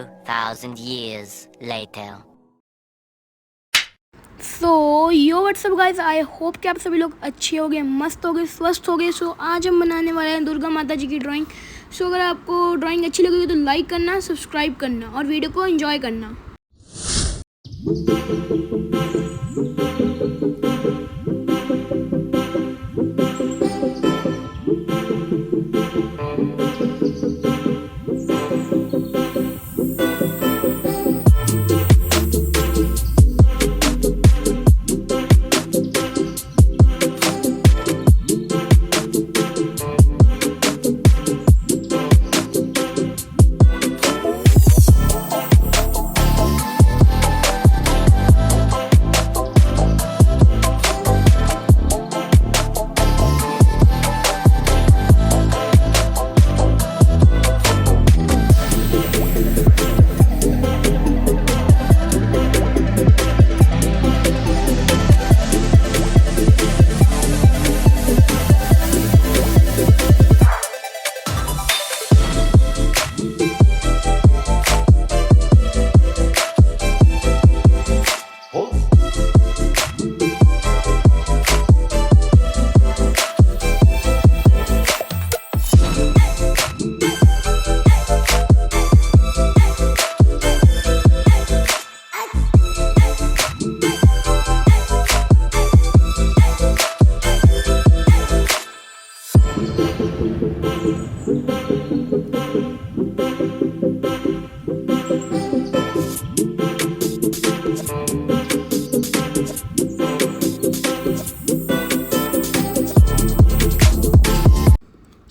2,000 years later. So yo WhatsApp guys, I hope कि आप सभी लोग अच्छे हो गए, मस्त हो गए, स्वस्थ हो गए। सो आज हम बनाने वाले हैं दुर्गा माता जी की ड्राइंग। सो अगर आपको ड्राइंग अच्छी लगेगी तो लाइक करना, सब्सक्राइब करना और वीडियो को एंजॉय करना।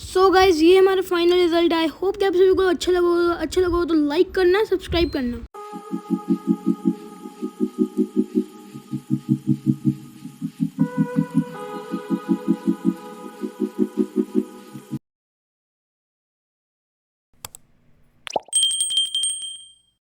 सो गाइज, ये हमारा फाइनल रिजल्ट है। आई होप कि आप सभी को अच्छा लगा हो तो लाइक करना, सब्सक्राइब करना।